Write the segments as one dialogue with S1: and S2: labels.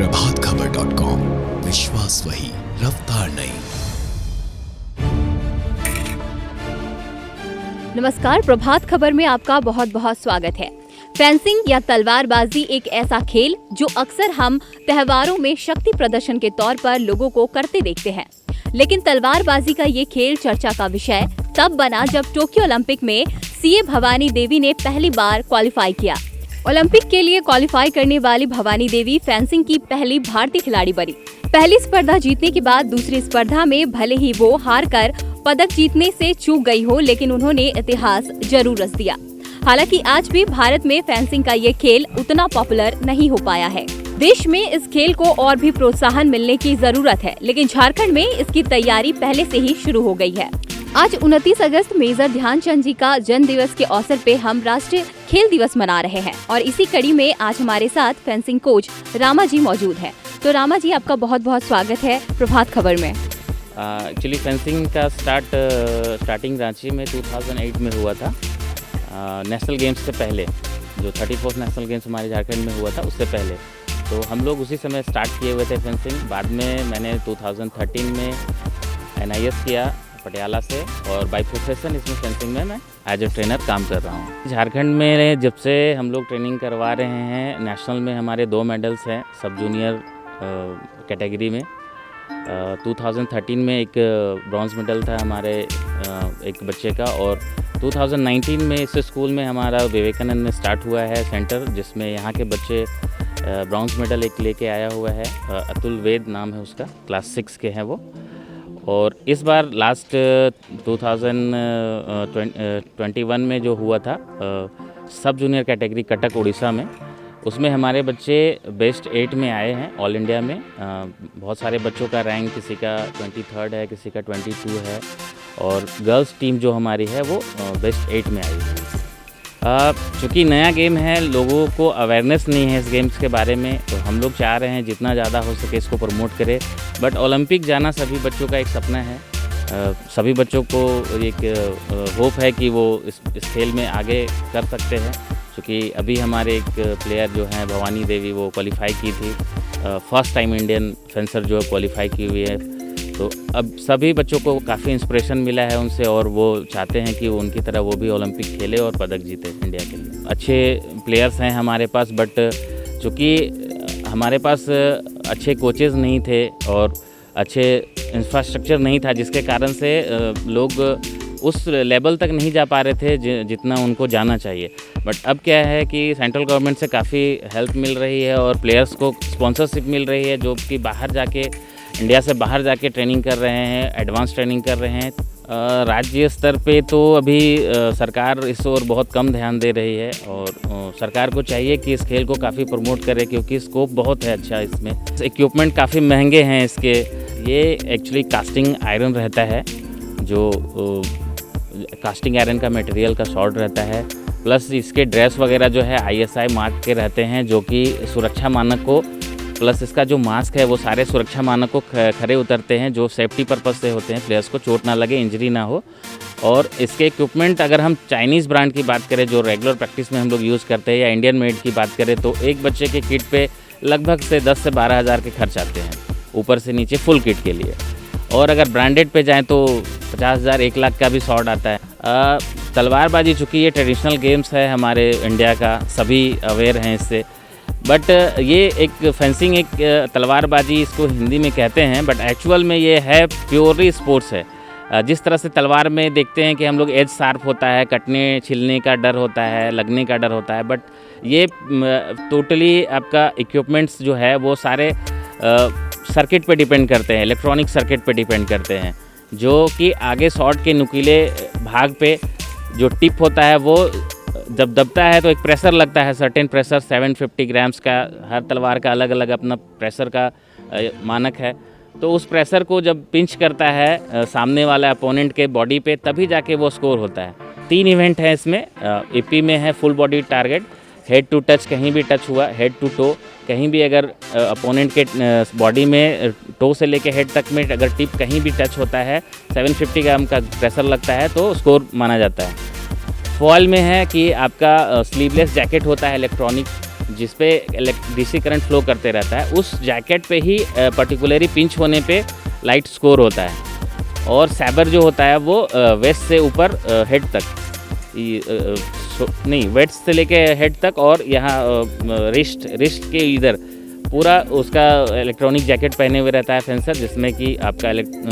S1: प्रभातखबर.com, विश्वास वही, रफ्तार नहीं।
S2: नमस्कार, प्रभात खबर में आपका बहुत बहुत स्वागत है। फेंसिंग या तलवारबाजी एक ऐसा खेल जो अक्सर हम त्योहारों में शक्ति प्रदर्शन के तौर पर लोगों को करते देखते हैं। लेकिन तलवारबाजी का ये खेल चर्चा का विषय तब बना जब टोक्यो ओलंपिक में सीए भवानी देवी ने पहली बार क्वालिफाई किया। ओलंपिक के लिए क्वालिफाई करने वाली भवानी देवी फेंसिंग की पहली भारतीय खिलाड़ी बनी। पहली स्पर्धा जीतने के बाद दूसरी स्पर्धा में भले ही वो हार कर पदक जीतने से चूक गई हो, लेकिन उन्होंने इतिहास जरूर रच दिया। हालांकि आज भी भारत में फेंसिंग का ये खेल उतना पॉपुलर नहीं हो पाया है। देश में इस खेल को और भी प्रोत्साहन मिलने की जरूरत है, लेकिन झारखंड में इसकी तैयारी पहले से ही शुरू हो गई है। आज 29 अगस्त मेजर ध्यानचंद जी का जन्म दिवस के अवसर पे हम राष्ट्रीय खेल दिवस मना रहे हैं और इसी कड़ी में आज हमारे साथ फेंसिंग कोच रामा जी मौजूद हैं। तो रामा जी, आपका बहुत बहुत स्वागत है प्रभात खबर में।
S3: एक्चुअली फेंसिंग का स्टार्टिंग रांची में 2008 में हुआ था। नेशनल गेम्स से पहले, जो 34th नेशनल गेम्स हमारे झारखंड में हुआ था उससे पहले, तो हम लोग उसी समय स्टार्ट किए हुए थे फेंसिंग। बाद में मैंने 2013 में NIS किया पटियाला से और बाय प्रोफेशन इसमें फेंसिंग में मैं एज ए ट्रेनर काम कर रहा हूँ। झारखंड में जब से हम लोग ट्रेनिंग करवा रहे हैं, नेशनल में हमारे 2 मेडल्स हैं सब जूनियर कैटेगरी में। 2013 में एक ब्रॉन्ज मेडल था हमारे एक बच्चे का, और 2019 में इस स्कूल में हमारा विवेकानंद में स्टार्ट हुआ है सेंटर, जिसमें यहाँ के बच्चे ब्रॉन्ज मेडल एक लेके आया हुआ है। अतुल वेद नाम है उसका, क्लास 6 के हैं वो। और इस बार लास्ट 2021 में जो हुआ था सब जूनियर कैटेगरी कटक उड़ीसा में, उसमें हमारे बच्चे बेस्ट 8 में आए हैं ऑल इंडिया में। बहुत सारे बच्चों का रैंक, किसी का 23rd है, किसी का 22 है, और गर्ल्स टीम जो हमारी है वो बेस्ट 8 में आई है। चूँकि नया गेम है, लोगों को अवेयरनेस नहीं है इस गेम्स के बारे में, तो हम लोग चाह रहे हैं जितना ज़्यादा हो सके इसको प्रमोट करें। बट ओलंपिक जाना सभी बच्चों का एक सपना है। सभी बच्चों को एक होप है कि वो इस खेल में आगे कर सकते हैं। क्योंकि अभी हमारे एक प्लेयर जो हैं भवानी देवी, वो क्वालिफाई की थी, फर्स्ट टाइम इंडियन फेंसर जो क्वालिफाई की हुई है। तो अब सभी बच्चों को काफ़ी इंस्पिरेशन मिला है उनसे, और वो चाहते हैं कि वो उनकी तरह वो भी ओलंपिक खेले और पदक जीते इंडिया के लिए। अच्छे प्लेयर्स हैं हमारे पास, बट चूँकि हमारे पास अच्छे कोचेज़ नहीं थे और अच्छे इंफ्रास्ट्रक्चर नहीं था, जिसके कारण से लोग उस लेवल तक नहीं जा पा रहे थे जितना उनको जाना चाहिए। बट अब क्या है कि सेंट्रल गवर्नमेंट से काफ़ी हेल्प मिल रही है और प्लेयर्स को स्पॉन्सरशिप मिल रही है, जो कि बाहर जाके, इंडिया से बाहर जाके ट्रेनिंग कर रहे हैं, एडवांस ट्रेनिंग कर रहे हैं। राज्य स्तर पे तो अभी सरकार इस ओर बहुत कम ध्यान दे रही है, और सरकार को चाहिए कि इस खेल को काफ़ी प्रमोट करे, क्योंकि स्कोप बहुत है अच्छा इसमें। इक्विपमेंट काफ़ी महंगे हैं इसके। ये एक्चुअली कास्टिंग आयरन रहता है, जो कास्टिंग आयरन का मटेरियल का सॉर्ट रहता है, प्लस इसके ड्रेस वगैरह जो है ISI मार्क के रहते हैं, जो कि सुरक्षा मानक को, प्लस इसका जो मास्क है वो सारे सुरक्षा मानक को खरे उतरते हैं, जो सेफ्टी पर्पज़ से होते हैं, प्लेयर्स को चोट ना लगे, इंजरी ना हो। और इसके इक्विपमेंट अगर हम चाइनीज़ ब्रांड की बात करें, जो रेगुलर प्रैक्टिस में हम लोग यूज़ करते हैं, या इंडियन मेड की बात करें, तो एक बच्चे के किट पे लगभग से 10 से 12 हज़ार के खर्च आते हैं ऊपर से नीचे फुल किट के लिए। और अगर ब्रांडेड पे जाएँ तो 50,000 1 लाख का भी शॉट आता है। तलवारबाजी, चूँकि ये ट्रेडिशनल गेम्स है हमारे इंडिया का, सभी अवेयर हैं इससे, बट ये एक फेंसिंग, एक तलवारबाजी इसको हिंदी में कहते हैं, बट एक्चुअल में ये है प्योरली स्पोर्ट्स है। जिस तरह से तलवार में देखते हैं कि हम लोग एज शार्प होता है, कटने छिलने का डर होता है, लगने का डर होता है, बट ये टोटली आपका इक्विपमेंट्स जो है वो सारे सर्किट पे डिपेंड करते हैं, इलेक्ट्रॉनिक सर्किट पे डिपेंड करते हैं, जो कि आगे शॉट के नुकीले भाग पे जो टिप होता है वो जब दबता है तो एक प्रेशर लगता है, सर्टेन प्रेशर 750 ग्राम्स का। हर तलवार का अलग अलग अपना प्रेशर का मानक है। तो उस प्रेशर को जब पिंच करता है सामने वाला अपोनेंट के बॉडी पे, तभी जाके वो स्कोर होता है। 3 इवेंट है इसमें। EP में है full body target, head to touch, कहीं भी टच हुआ, हेड टू टो, कहीं भी अगर अपोनेंट के बॉडी में टो से लेके हेड तक में अगर टिप कहीं भी टच होता है, 750 ग्राम का प्रेशर लगता है तो स्कोर माना जाता है। फॉल में है कि आपका स्लीवलेस जैकेट होता है इलेक्ट्रॉनिक, जिस पे डीसी करंट फ्लो करते रहता है, उस जैकेट पे ही पर्टिकुलरली पिंच होने पे लाइट स्कोर होता है। और सैबर जो होता है वो वेस्ट से ऊपर हेड तक, नहीं वेस्ट से लेके हेड तक, और यहाँ रिस्ट के इधर पूरा उसका इलेक्ट्रॉनिक जैकेट पहने हुए रहता है फेंसर, जिसमें कि आपका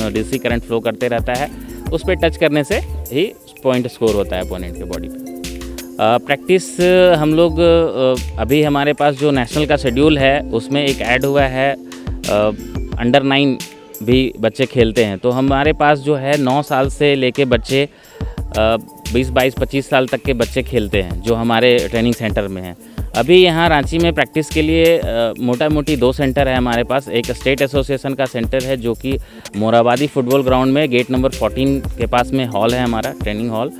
S3: डीसी करंट फ्लो करते रहता है। उस पर टच करने से ही पॉइंट स्कोर होता है अपोनेंट के बॉडी पे। प्रैक्टिस हम लोग अभी हमारे पास जो नेशनल का शेड्यूल है उसमें एक ऐड हुआ है, अंडर 9 भी बच्चे खेलते हैं। तो हमारे पास जो है 9 साल से लेके बच्चे 20, 22, 25 साल तक के बच्चे खेलते हैं जो हमारे ट्रेनिंग सेंटर में हैं। अभी यहाँ रांची में प्रैक्टिस के लिए मोटा मोटी 2 सेंटर है हमारे पास। एक स्टेट एसोसिएशन का सेंटर है जो कि मोराबादी फुटबॉल ग्राउंड में गेट नंबर 14 के पास में हॉल है हमारा, training hall.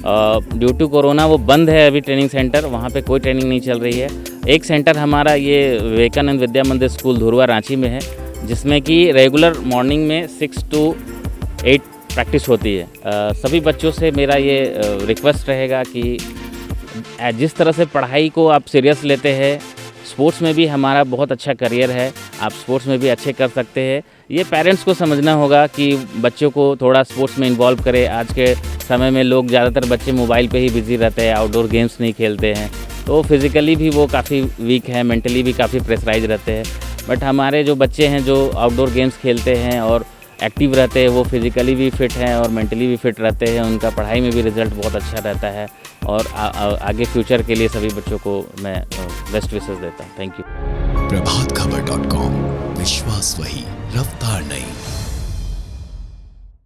S3: Due to corona वो बंद है अभी ट्रेनिंग सेंटर, वहाँ पे कोई ट्रेनिंग नहीं चल रही है। एक सेंटर हमारा ये विवेकानंद विद्या मंदिर स्कूल धुरवा रांची में है, जिसमें कि रेगुलर मॉर्निंग में 6 to 8 प्रैक्टिस होती है। सभी बच्चों से मेरा ये रिक्वेस्ट रहेगा कि जिस तरह से पढ़ाई को आप सीरियस लेते हैं, स्पोर्ट्स में भी हमारा बहुत अच्छा करियर है, आप स्पोर्ट्स में भी अच्छे कर सकते हैं। ये पेरेंट्स को समझना होगा कि बच्चों को थोड़ा स्पोर्ट्स में इन्वॉल्व करें। आज के समय में लोग ज़्यादातर बच्चे मोबाइल पे ही बिजी रहते हैं, आउटडोर गेम्स नहीं खेलते हैं, तो फिज़िकली भी वो काफ़ी वीक है, मेंटली भी काफ़ी प्रेशराइज रहते हैं। बट हमारे जो बच्चे हैं जो आउटडोर गेम्स खेलते हैं और एक्टिव रहते हैं, वो फिज़िकली भी फिट हैं और मेंटली भी फिट रहते हैं, उनका पढ़ाई में भी रिजल्ट बहुत अच्छा रहता है। और आगे फ्यूचर के लिए सभी बच्चों को मैं बेस्ट विशेस देता हूँ। Thank you.
S1: प्रभातखबर.com, विश्वास वही, रफ्तार नहीं।